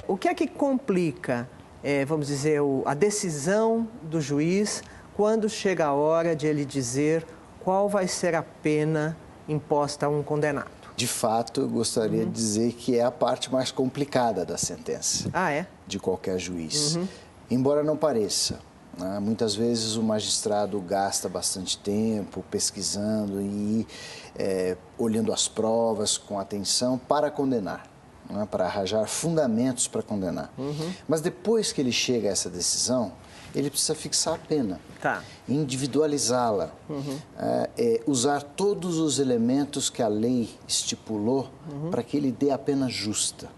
o que é que complica, vamos dizer, a decisão do juiz quando chega a hora de ele dizer qual vai ser a pena imposta a um condenado? De fato, eu gostaria de dizer que é a parte mais complicada da sentença. Ah, é? De qualquer juiz. Embora não pareça, né? Muitas vezes o magistrado gasta bastante tempo pesquisando e olhando as provas com atenção para condenar, né? Para arranjar fundamentos para condenar. Mas depois que ele chega a essa decisão, ele precisa fixar a pena, individualizá-la, usar todos os elementos que a lei estipulou para que ele dê a pena justa.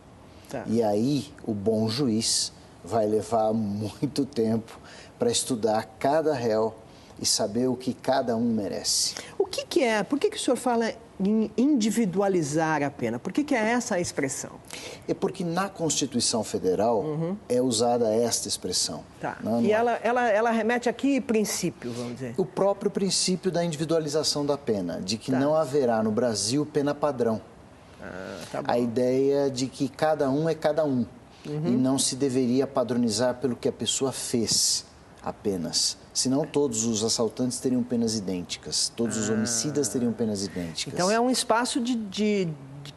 E aí o bom juiz vai levar muito tempo para estudar cada réu e saber o que cada um merece. O que é? Por que o senhor fala em individualizar a pena? Por que é essa a expressão? É porque na Constituição Federal é usada esta expressão. E ela remete a que princípio, vamos dizer? O próprio princípio da individualização da pena, de que não haverá no Brasil pena padrão. A ideia de que cada um é cada um e não se deveria padronizar pelo que a pessoa fez apenas. Senão todos os assaltantes teriam penas idênticas, todos os homicidas teriam penas idênticas. Então é um espaço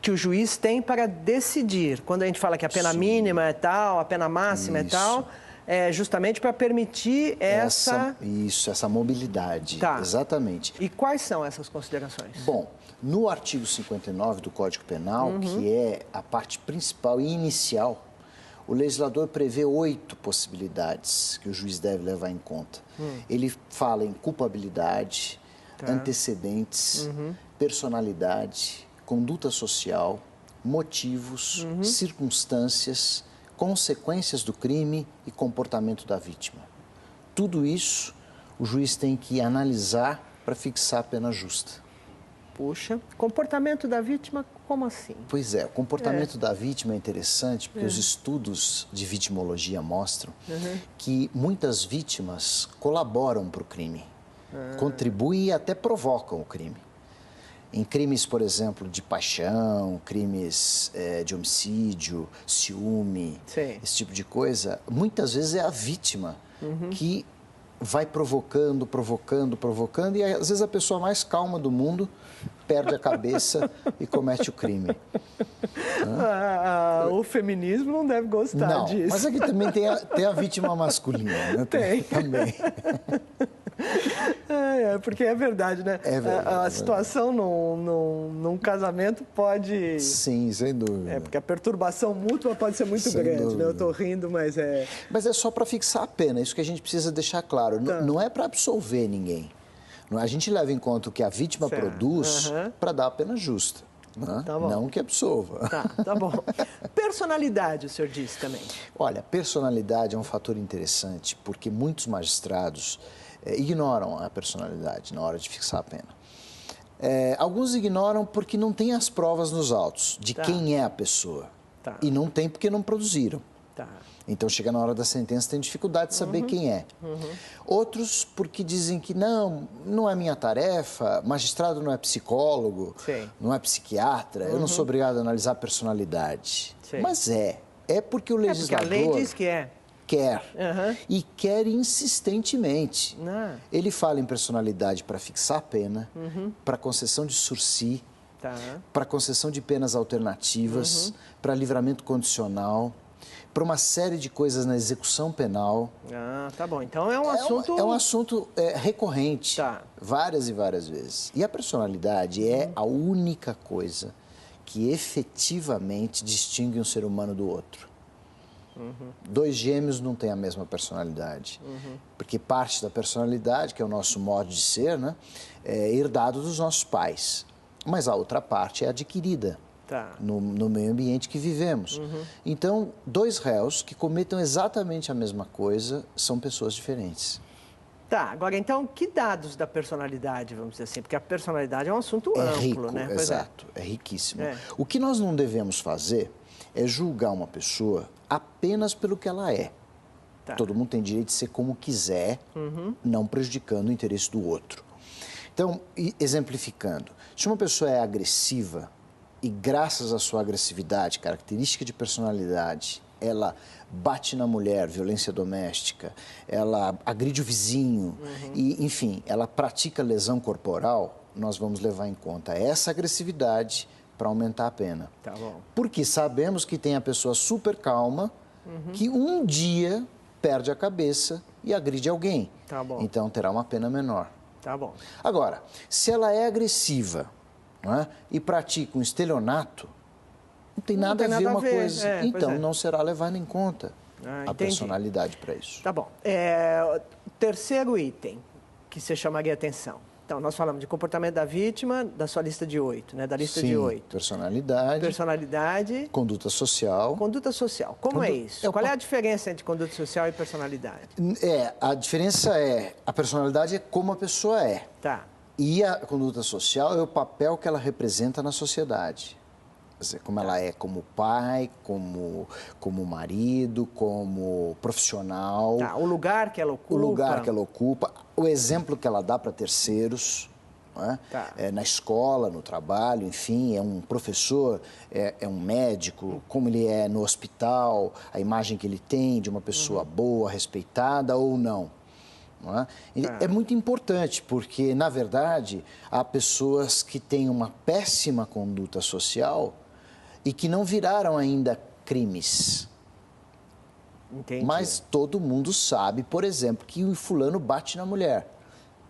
que o juiz tem para decidir. Quando a gente fala que a pena mínima é tal, a pena máxima é tal, é justamente para permitir essa mobilidade. Exatamente. E quais são essas considerações? Bom, no artigo 59 do Código Penal, que é a parte principal e inicial, o legislador prevê 8 possibilidades que o juiz deve levar em conta. Ele fala em culpabilidade, antecedentes, personalidade, conduta social, motivos, circunstâncias, consequências do crime e comportamento da vítima. Tudo isso o juiz tem que analisar para fixar a pena justa. Puxa, comportamento da vítima, como assim? Pois é, o comportamento da vítima é interessante porque os estudos de vitimologia mostram que muitas vítimas colaboram para o crime, contribuem e até provocam o crime. Em crimes, por exemplo, de paixão, crimes de homicídio, ciúme, esse tipo de coisa, muitas vezes é a vítima que vai provocando, e às vezes a pessoa mais calma do mundo perde a cabeça e comete o crime. O feminismo não deve gostar disso. Mas aqui também tem a vítima masculina, né? Tem. Também. Porque é verdade, né? É verdade, a situação num casamento pode... Sim, sem dúvida. Porque a perturbação mútua pode ser muito grande, né? Eu estou rindo, mas é... Mas é só para fixar a pena, isso que a gente precisa deixar claro. Não é para absolver ninguém. A gente leva em conta o que a vítima produz para dar a pena justa. Não que absolva. Tá bom. Personalidade, o senhor disse também. Olha, personalidade é um fator interessante, porque muitos magistrados ignoram a personalidade na hora de fixar a pena. Alguns ignoram porque não tem as provas nos autos de quem é a pessoa. E não tem porque não produziram. Então, chega na hora da sentença, tem dificuldade de saber quem é. Outros porque dizem que não é minha tarefa, magistrado não é psicólogo, não é psiquiatra, eu não sou obrigado a analisar a personalidade. Mas é porque o legislador... porque a lei diz que é. Quer. E quer insistentemente. Ele fala em personalidade para fixar a pena, para concessão de sursi, para concessão de penas alternativas, para livramento condicional, para uma série de coisas na execução penal. Tá bom. Então é um assunto... É um assunto recorrente, várias e várias vezes. E a personalidade é a única coisa que efetivamente distingue um ser humano do outro. Dois gêmeos não têm a mesma personalidade, porque parte da personalidade, que é o nosso modo de ser, né, é herdado dos nossos pais, mas a outra parte é adquirida no meio ambiente que vivemos. Então, dois réus que cometam exatamente a mesma coisa são pessoas diferentes. Agora, então, que dados da personalidade, vamos dizer assim? Porque a personalidade é um assunto amplo, rico, né? Exato, é riquíssimo. O que nós não devemos fazer é julgar uma pessoa apenas pelo que ela é. Todo mundo tem direito de ser como quiser, não prejudicando o interesse do outro. Então, exemplificando, se uma pessoa é agressiva e graças à sua agressividade, característica de personalidade, ela bate na mulher, violência doméstica, ela agride o vizinho, e, enfim, ela pratica lesão corporal, nós vamos levar em conta essa agressividade para aumentar a pena. Tá bom. Porque sabemos que tem a pessoa super calma, que um dia perde a cabeça e agride alguém. Tá bom. Então terá uma pena menor. Tá bom. Agora, se ela é agressiva, não é, e pratica um estelionato, não tem nada a ver uma coisa. Então não será levada em conta a personalidade para isso. Tá bom. O terceiro item que você chamaria atenção. Então, nós falamos de comportamento da vítima, da sua lista de 8, né? Da lista de 8. Personalidade. Conduta social. Conduta social. Como é isso? Qual é a diferença entre conduta social e personalidade? A diferença é, a personalidade é como a pessoa é. Tá. E a conduta social é o papel que ela representa na sociedade. Quer dizer, como ela é como pai, como marido, como profissional. Tá, o lugar que ela ocupa. O lugar que ela ocupa, o exemplo que ela dá para terceiros, não é? Tá. Na escola, no trabalho, enfim, é um professor, é um médico, como ele é no hospital, a imagem que ele tem de uma pessoa boa, respeitada ou não. Não é? É muito importante, porque, na verdade, há pessoas que têm uma péssima conduta social e que não viraram ainda crimes. Entendi. Mas todo mundo sabe, por exemplo, que o fulano bate na mulher,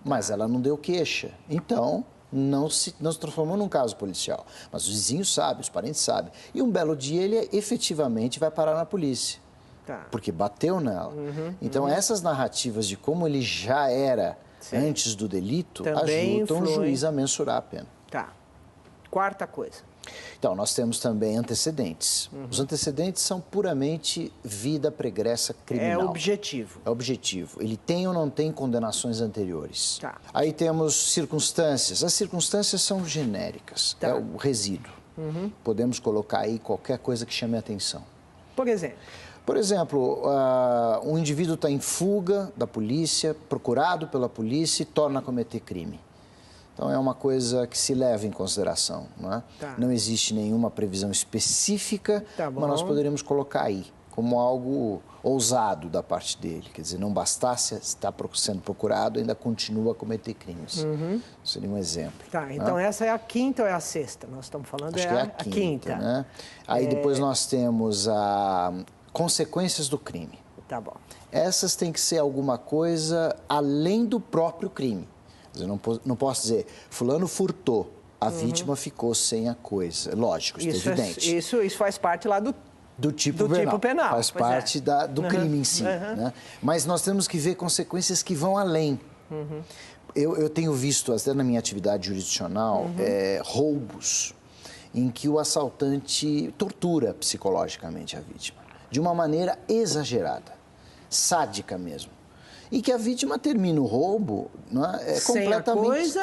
mas ela não deu queixa. Então, não se transformou num caso policial. Mas os vizinhos sabem, os parentes sabem. E um belo dia ele efetivamente vai parar na polícia. Tá. Porque bateu nela. Então, essas narrativas de como ele já era antes do delito também ajudam o juiz a mensurar a pena. Tá. Quarta coisa. Então, nós temos também antecedentes. Os antecedentes são puramente vida pregressa criminal. É objetivo. É objetivo. Ele tem ou não tem condenações anteriores. Tá. Aí temos circunstâncias. As circunstâncias são genéricas. Tá. É o resíduo. Podemos colocar aí qualquer coisa que chame a atenção. Por exemplo? Por exemplo, um indivíduo está em fuga da polícia, procurado pela polícia e torna a cometer crime. Então, é uma coisa que se leva em consideração, não é? Tá. Não existe nenhuma previsão específica, Tá bom. mas nós poderíamos colocar aí como algo ousado da parte dele. Quer dizer, não bastasse estar sendo procurado, ainda continua a cometer crimes. Seria um exemplo. Tá, então essa é a quinta ou é a sexta? Nós estamos falando Acho que é a quinta. Né? Aí depois nós temos consequências do crime. Tá bom. Essas têm que ser alguma coisa além do próprio crime. Quer dizer, não posso dizer, fulano furtou, a vítima ficou sem a coisa. Lógico, isso é evidente. Isso faz parte lá do tipo penal. Faz parte do crime em si. Né? Mas nós temos que ver consequências que vão além. Eu tenho visto, até na minha atividade jurisdicional, roubos em que o assaltante tortura psicologicamente a vítima, de uma maneira exagerada, sádica mesmo. E que a vítima termina o roubo completamente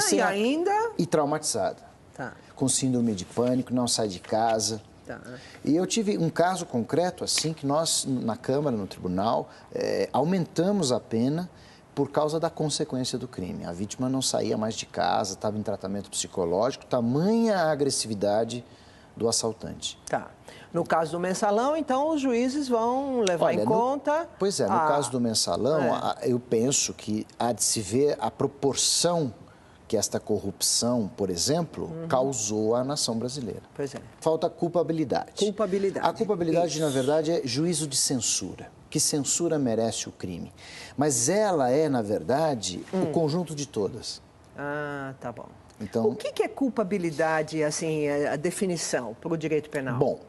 e traumatizada. Tá. Com síndrome de pânico, não sai de casa. Tá. E eu tive um caso concreto assim que nós, na Câmara, no Tribunal, aumentamos a pena por causa da consequência do crime. A vítima não saía mais de casa, estava em tratamento psicológico, tamanha a agressividade do assaltante. Tá. No caso do mensalão, então, os juízes vão levar em conta... No caso do mensalão, eu penso que há de se ver a proporção que esta corrupção, por exemplo, causou à nação brasileira. Pois é. Falta culpabilidade. Culpabilidade. A culpabilidade, na verdade, é juízo de censura. Que censura merece o crime. Mas ela é, na verdade, o conjunto de todas. Ah, tá bom. Então, o que é culpabilidade, assim, a definição para o direito penal? Bom,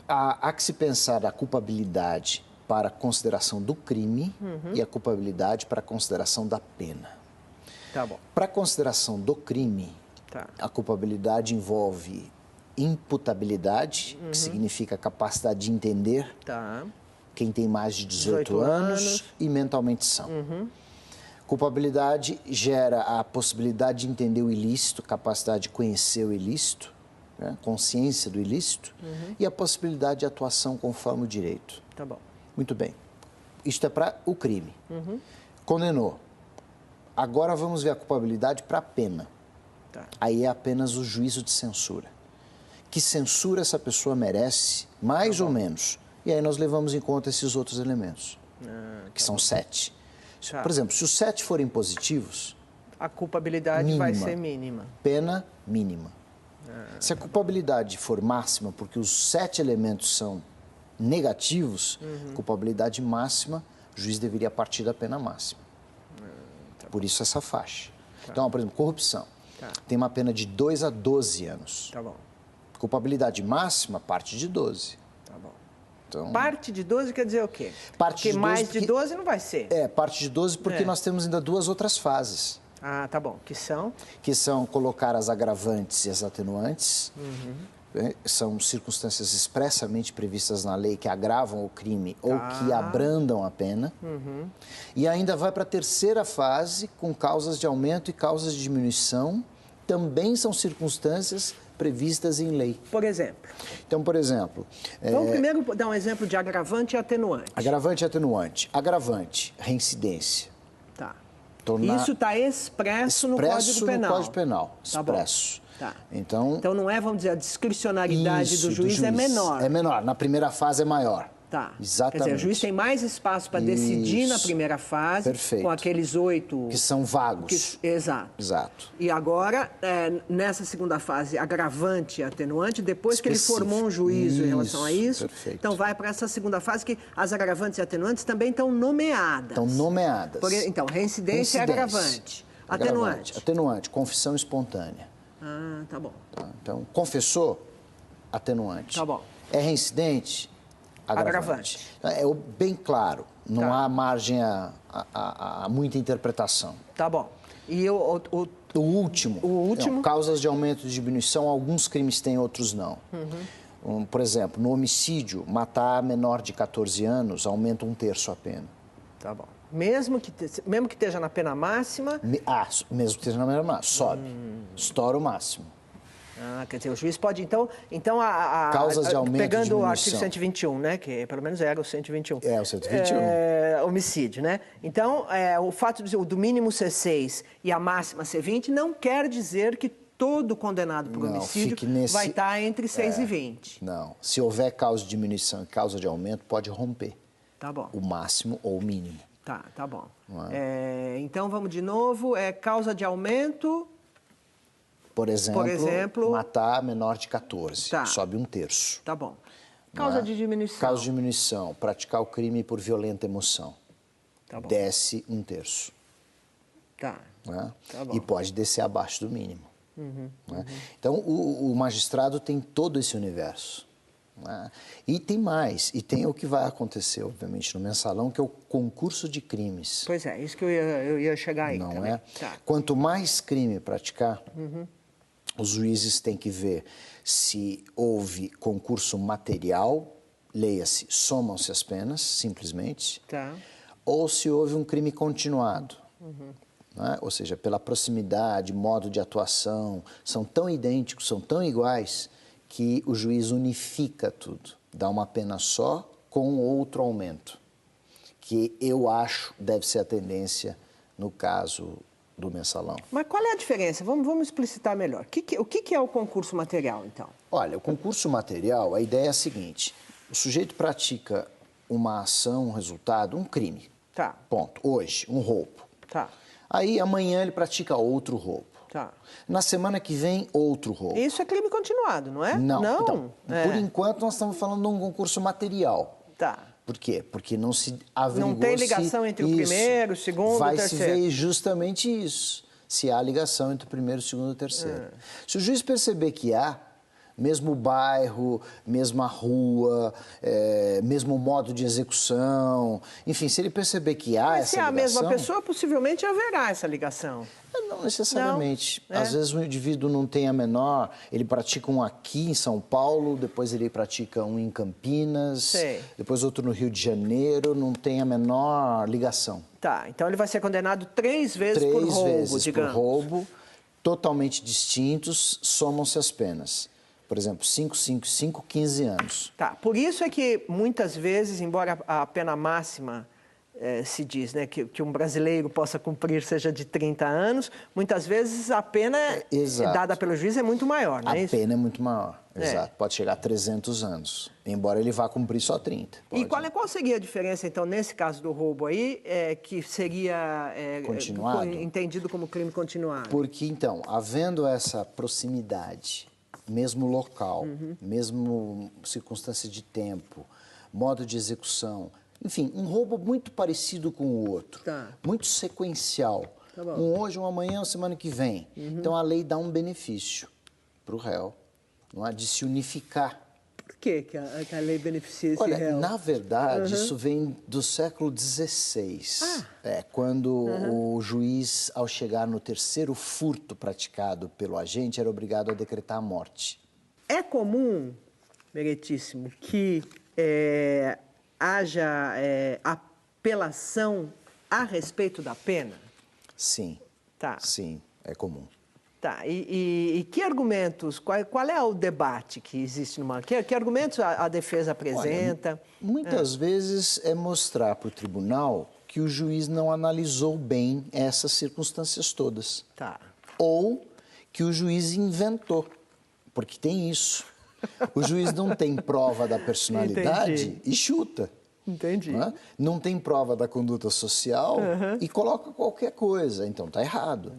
há que se pensar a culpabilidade para a consideração do crime e a culpabilidade para a consideração da pena. Tá bom. Para a consideração do crime, a culpabilidade envolve imputabilidade, que significa capacidade de entender quem tem mais de 18 anos e mentalmente são. Culpabilidade gera a possibilidade de entender o ilícito, capacidade de conhecer o ilícito, né? Consciência do ilícito, e a possibilidade de atuação conforme o direito. Tá bom. Muito bem. Isto é para o crime. Condenou. Agora vamos ver a culpabilidade para a pena. Tá. Aí é apenas o juízo de censura. Que censura essa pessoa merece, mais ou menos, E aí nós levamos em conta esses outros elementos, que são 7. Tá. Por exemplo, se os 7 forem positivos, a culpabilidade mínima. vai ser mínima. Pena mínima. Se a culpabilidade for máxima, porque os 7 elementos são negativos, culpabilidade máxima, o juiz deveria partir da pena máxima. Por isso essa faixa. Então, por exemplo, corrupção. Tem uma pena de 2 a 12 anos. Tá bom. Culpabilidade máxima parte de 12. Tá bom. Então, Parte de 12 quer dizer o quê? Parte porque de 12 mais porque... de 12 não vai ser. Parte de 12 porque nós temos ainda 2 outras fases. Ah, tá bom. Que são? Que são colocar as agravantes e as atenuantes. São circunstâncias expressamente previstas na lei que agravam o crime ou que abrandam a pena. E ainda vai para a terceira fase, com causas de aumento e causas de diminuição. Também são circunstâncias previstas em lei. Por exemplo? Então, por exemplo... Vamos primeiro dar um exemplo de agravante e atenuante. Agravante e atenuante. Agravante, reincidência. Tá. Tornar... Isso está expresso no Código Penal. No Código Penal, expresso. Tá. Então não é, vamos dizer, a discricionariedade do juiz é menor. É menor, na primeira fase é maior. Tá. Exatamente. Quer dizer, o juiz tem mais espaço para decidir na primeira fase. Perfeito. Com aqueles 8... Que são vagos. Exato. Exato. E agora, nessa segunda fase, agravante e atenuante, depois que ele formou um juízo em relação a isso, perfeito. Então vai para essa segunda fase que as agravantes e atenuantes também estão nomeadas. Estão nomeadas. Então, reincidência é agravante. Atenuante. Atenuante, confissão espontânea. Ah, tá bom. Então, confessou, atenuante. Tá bom. É reincidente, agravante. É bem claro, não há margem a muita interpretação. Tá bom. E o último? O último? Não, causas de aumento e diminuição, alguns crimes têm, outros não. Por exemplo, no homicídio, matar menor de 14 anos aumenta 1/3 a pena. Tá bom. Mesmo que esteja na pena máxima... Mesmo que esteja na pena máxima, sobe. Estoura o máximo. Quer dizer, o juiz pode, então causas de aumento pegando e diminuição. O artigo 121, né, que pelo menos era o 121. É, o 121. Homicídio, né? Então, o fato do mínimo ser 6 e a máxima ser 20 não quer dizer que todo condenado por homicídio vai estar entre 6 e 20. Não. Se houver causa de diminuição e causa de aumento, pode romper. Tá bom. O máximo ou o mínimo. Tá bom. Então, vamos de novo. Causa de aumento... Por exemplo, matar menor de 14, sobe 1/3. Tá bom. Causa de diminuição. Causa de diminuição, praticar o crime por violenta emoção. Tá bom. Desce 1/3. Tá. Tá bom. E pode descer abaixo do mínimo. Então, o magistrado tem todo esse universo. E tem mais, e tem o que vai acontecer, obviamente, no mensalão, que é o concurso de crimes. Pois é, isso que eu ia chegar aí. Não também. é? Quanto mais crime praticar, os juízes têm que ver se houve concurso material, leia-se, somam-se as penas, simplesmente, ou se houve um crime continuado. Ou seja, pela proximidade, modo de atuação, são tão idênticos, são tão iguais, que o juiz unifica tudo, dá uma pena só com outro aumento, que eu acho deve ser a tendência no caso do mensalão. Mas qual é a diferença? Vamos explicitar melhor. O que é o concurso material, então? Olha, o concurso material, a ideia é a seguinte: o sujeito pratica uma ação, um resultado, um crime. Ponto. Hoje, um roubo. Aí amanhã ele pratica outro roubo. Na semana que vem, outro roubo. Isso é crime continuado, não é? Não. Então, por enquanto, nós estamos falando de um concurso material. Por quê? Porque não se averigou. Não tem ligação entre o primeiro, o segundo e o terceiro. Vai se ver justamente isso, se há ligação entre o primeiro, o segundo e o terceiro. Se o juiz perceber que há, mesmo bairro, mesma rua, mesmo modo de execução, enfim, se ele perceber que há essa ligação... Mas se é a mesma pessoa, possivelmente haverá essa ligação. Não necessariamente. Às vezes o indivíduo não tem a menor, ele pratica um aqui em São Paulo, depois ele pratica um em Campinas, depois outro no Rio de Janeiro, não tem a menor ligação. Então ele vai ser condenado 3 vezes por roubo, vezes digamos. por roubo, totalmente distintos, somam-se as penas. Por exemplo, 5, 5, 5, 15 anos. Por isso é que muitas vezes, embora a pena máxima se diz, né, que um brasileiro possa cumprir seja de 30 anos, muitas vezes a pena dada pelo juiz é muito maior, não é isso? A pena é muito maior. exato. Pode chegar a 300 anos, embora ele vá cumprir só 30. E qual seria a diferença, então, nesse caso do roubo aí, que seria continuado? Entendido como crime continuado? Porque, então, havendo essa proximidade, mesmo local, mesmo circunstância de tempo, modo de execução, enfim, um roubo muito parecido com o outro, muito sequencial. Tá bom. Um hoje, um amanhã, uma semana que vem. Então, a lei dá um benefício para o réu, não é, de se unificar. Por que a lei beneficia esse réu? Na verdade, isso vem do século XVI. Quando o juiz, ao chegar no terceiro furto praticado pelo agente, era obrigado a decretar a morte. É comum, Meritíssimo, que haja apelação a respeito da pena? Sim, Tá. sim, é comum. Tá, e que argumentos, qual é o debate que existe no marco? Que argumentos a defesa apresenta? Olha, muitas vezes é mostrar para o tribunal que o juiz não analisou bem essas circunstâncias todas. Tá. Ou que o juiz inventou, porque tem isso. O juiz não tem prova da personalidade e chuta. Entendi. Não tem prova da conduta social e coloca qualquer coisa. Então, está errado.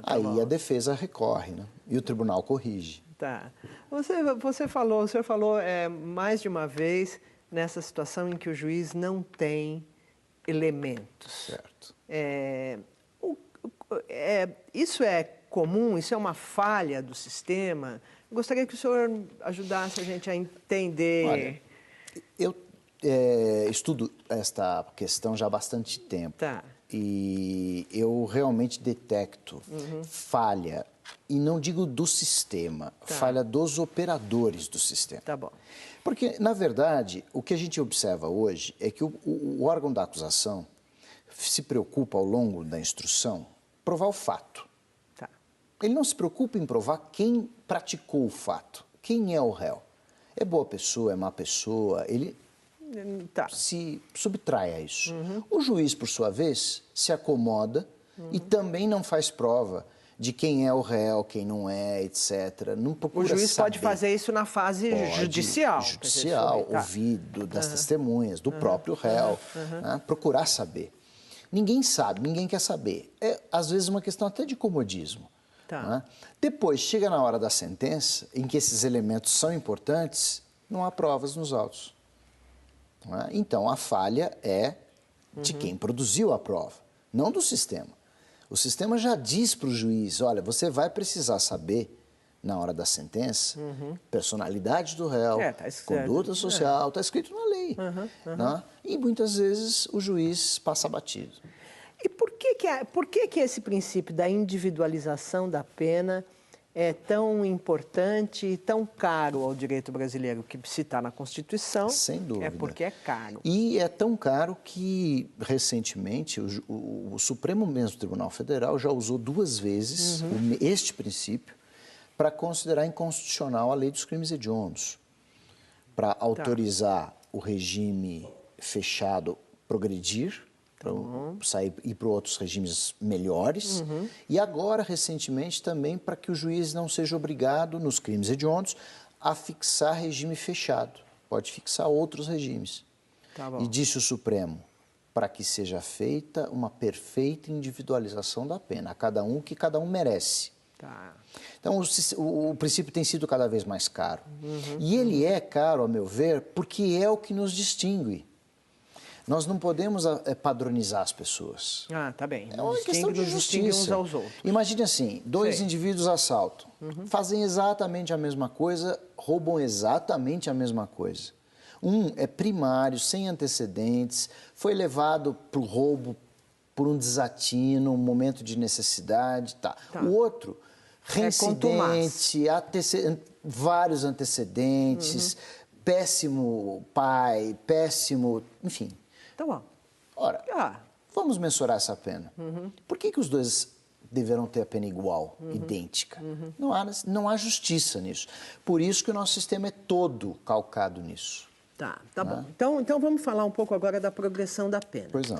Aí bom. a defesa recorre, né? E o tribunal corrige. Tá. O senhor falou mais de uma vez nessa situação em que o juiz não tem elementos. Certo. Isso é comum? Isso é uma falha do sistema? Eu gostaria que o senhor ajudasse a gente a entender. Olha, eu estudo esta questão já há bastante tempo. Tá. E eu realmente detecto falha, e não digo do sistema, falha dos operadores do sistema. Tá bom. Porque, na verdade, o que a gente observa hoje é que o órgão da acusação se preocupa, ao longo da instrução, provar o fato. Tá. Ele não se preocupa em provar quem praticou o fato, quem é o réu. É boa pessoa, é má pessoa, ele se subtrai a isso. O juiz, por sua vez, se acomoda e também não faz prova de quem é o réu, quem não é, etc. Não procura saber. O juiz pode fazer isso na fase judicial. Judicial, ouvido das testemunhas, do próprio réu, né? Procurar saber. Ninguém sabe, ninguém quer saber. É, às vezes, uma questão até de comodismo. Né? Depois, chega na hora da sentença, em que esses elementos são importantes, não há provas nos autos. Então, a falha é de quem produziu a prova, não do sistema. O sistema já diz para o juiz, olha, você vai precisar saber, na hora da sentença, personalidade do réu, conduta social, está escrito na lei. Né? E muitas vezes o juiz passa batido. E por que esse princípio da individualização da pena é tão importante e tão caro ao direito brasileiro? Que se está na Constituição, sem dúvida. É porque é caro. E é tão caro que, recentemente, o Supremo mesmo Tribunal Federal já usou 2 vezes este princípio para considerar inconstitucional a lei dos crimes hediondos, para autorizar o regime fechado progredir, ir para outros regimes melhores, e agora, recentemente, também para que o juiz não seja obrigado, nos crimes hediondos, a fixar regime fechado. Pode fixar outros regimes. E disse o Supremo, para que seja feita uma perfeita individualização da pena, a cada um o que cada um merece. Então, o princípio tem sido cada vez mais caro. E ele é caro, a meu ver, porque é o que nos distingue. Nós não podemos padronizar as pessoas. Tá bem. É uma questão de justiça. Uns aos outros. Imagine assim, 2 indivíduos assaltam, fazem exatamente a mesma coisa, roubam exatamente a mesma coisa. Um é primário, sem antecedentes, foi levado para o roubo por um desatino, um momento de necessidade. O outro, reincidente, vários antecedentes, péssimo pai, péssimo... Enfim. Tá bom. Ora, vamos mensurar essa pena. Por que os dois deverão ter a pena igual, idêntica? Não há justiça nisso. Por isso que o nosso sistema é todo calcado nisso. Tá bom. Então vamos falar um pouco agora da progressão da pena. Pois não.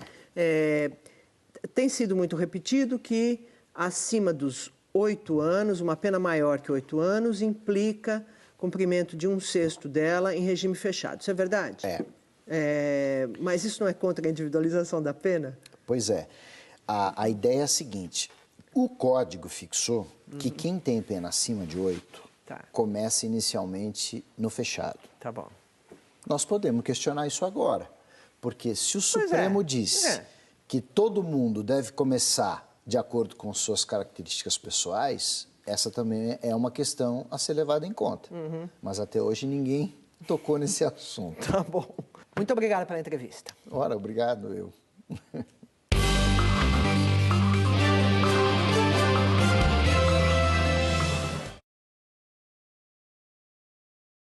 Tem sido muito repetido que acima dos 8 anos, uma pena maior que 8 anos, implica cumprimento de 1/6 dela em regime fechado. Isso é verdade? Mas isso não é contra a individualização da pena? Pois é. A ideia é a seguinte, o Código fixou que quem tem pena acima de 8 começa inicialmente no fechado. Tá bom. Nós podemos questionar isso agora, porque se o Supremo disse que todo mundo deve começar de acordo com suas características pessoais, essa também é uma questão a ser levada em conta. Mas até hoje ninguém tocou nesse assunto. Tá bom. Muito obrigado pela entrevista. Ora, obrigado eu.